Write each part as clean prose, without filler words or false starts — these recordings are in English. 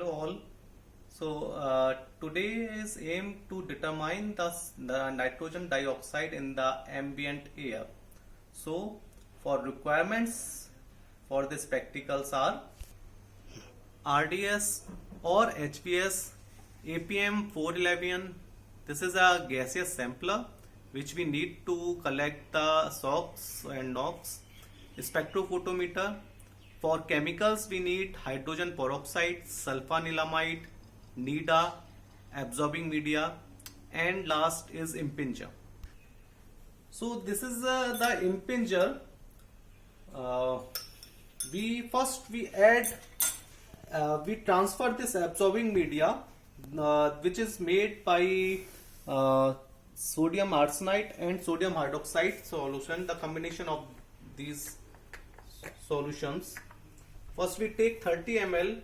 Hello all. Today is aim to determine the nitrogen dioxide in the ambient air. So for requirements for this practicals are RDS or HVS APM 411. This is a gaseous sampler which we need to collect the SOx and NOx. Spectrophotometer. For chemicals we need hydrogen peroxide, sulfanilamide, NIDA, absorbing media, and last is impinger. So this is the impinger. We transfer this absorbing media which is made by sodium arsenite and sodium hydroxide solution, the combination of these solutions. First we take 30 ml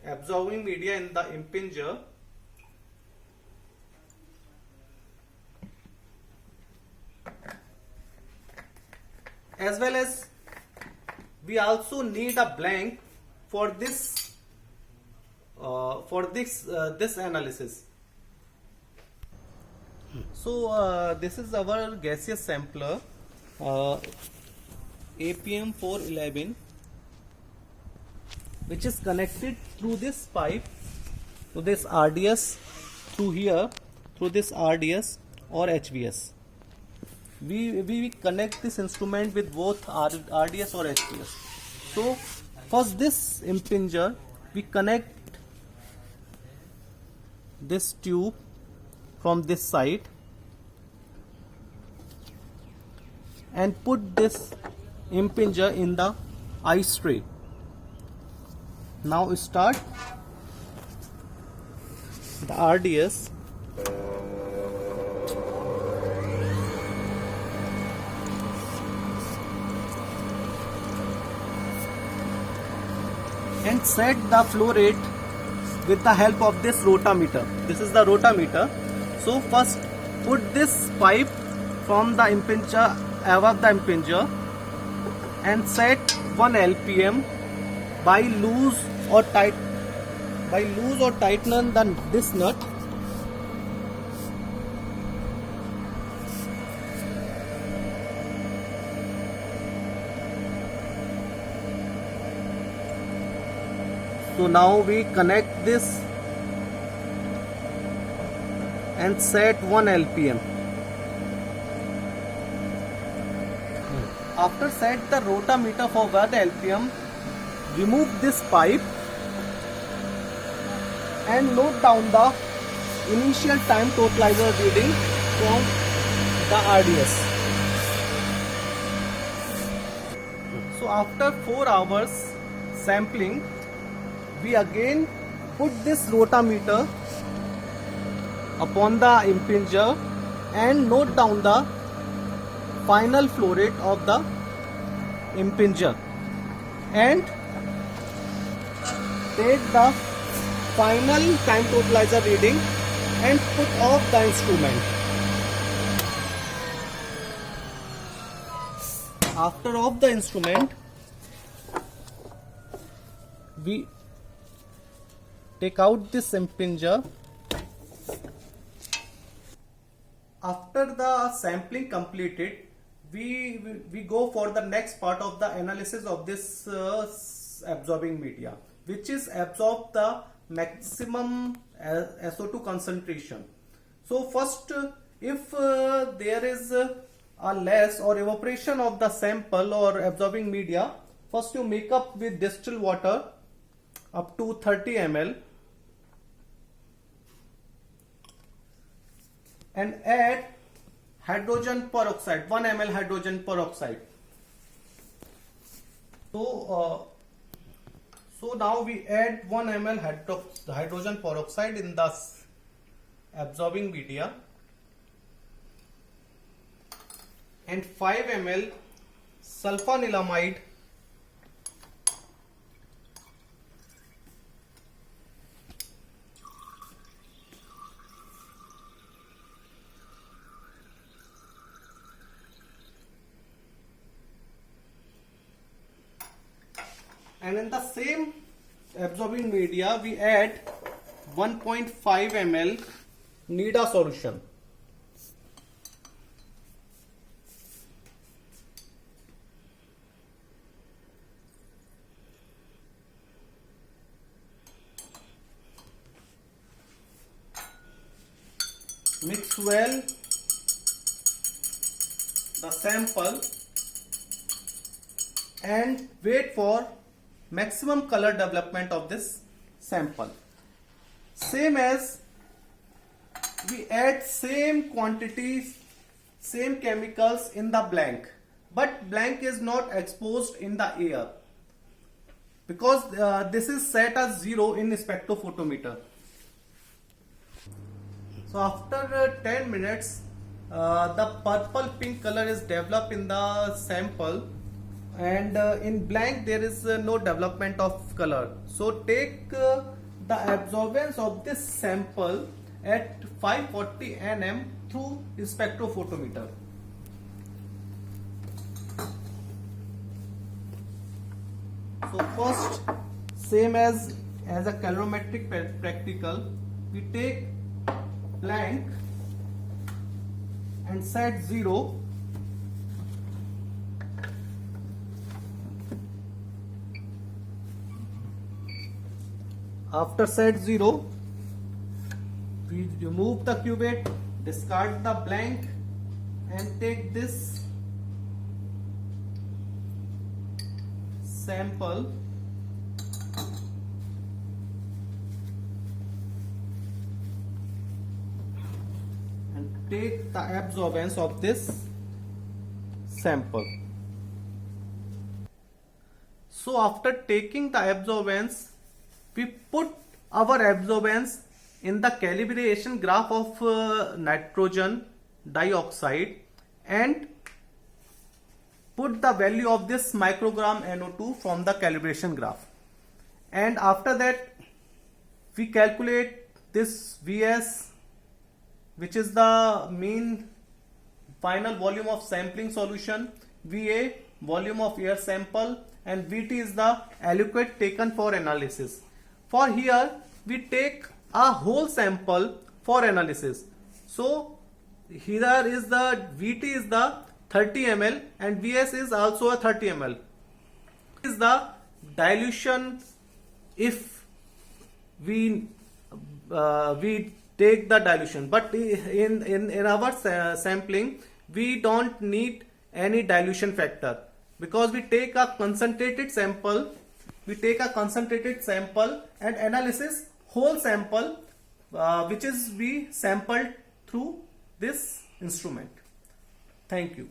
absorbing media in the impinger. As well as we also need a blank for this this analysis. So this is our gaseous sampler APM 411, which is connected through this pipe to this RDS, through here, through this RDS or HVS. We connect this instrument with both RDS or HVS. So first this impinger, we connect this tube from this side and put this impinger in the ice tray. Now start the RDS. And set the flow rate with the help of this rotameter. This is the rotameter. So first put this pipe from the impinger above the impinger and set 1 LPM by loose or tighten this nut. So now we connect this and set 1 LPM. After set the rotameter for 1 LPM, remove this pipe and note down the initial time totalizer reading from the RDS. So after 4 hours sampling, we again put this rotameter upon the impinger and note down the final flow rate of the impinger and take the final time totalizer reading and put off the instrument. After off the instrument, we take out this impinger. After the sampling completed, we go for the next part of the analysis of this absorbing media, which is absorb the maximum SO2 concentration. So first, if there is a less or evaporation of the sample or absorbing media, first you make up with distilled water up to 30 ml and add hydrogen peroxide, 1 ml hydrogen peroxide. So now we add 1 ml hydrogen peroxide in the absorbing media and 5 ml sulfanilamide and in the same absorbing media, we add 1.5 ml Nida solution. Mix well the sample and wait for maximum color development of this sample. Same as we add same quantities, same chemicals in the blank, but blank is not exposed in the air because this is set as 0 in spectrophotometer. So after 10 minutes, the purple pink color is developed in the sample, and in blank there is no development of color. So take the absorbance of this sample at 540 nm through spectrophotometer. So first, same as a calorimetric practical, we take blank and set 0. After set 0, we remove the cuvette, discard the blank and take this sample and take the absorbance of this sample. So after taking the absorbance, we put our absorbance in the calibration graph of nitrogen dioxide and put the value of this microgram NO2 from the calibration graph. And after that, we calculate this Vs, which is the mean final volume of sampling solution, Va volume of air sample, and Vt is the aliquot taken for analysis. For here, we take a whole sample for analysis. So here is the Vt is the 30 ml and Vs is also a 30 ml. Is the dilution if we take the dilution, but in our sampling we don't need any dilution factor because we take a concentrated sample. We take a concentrated sample and analysis whole sample which is we sampled through this instrument. Thank you.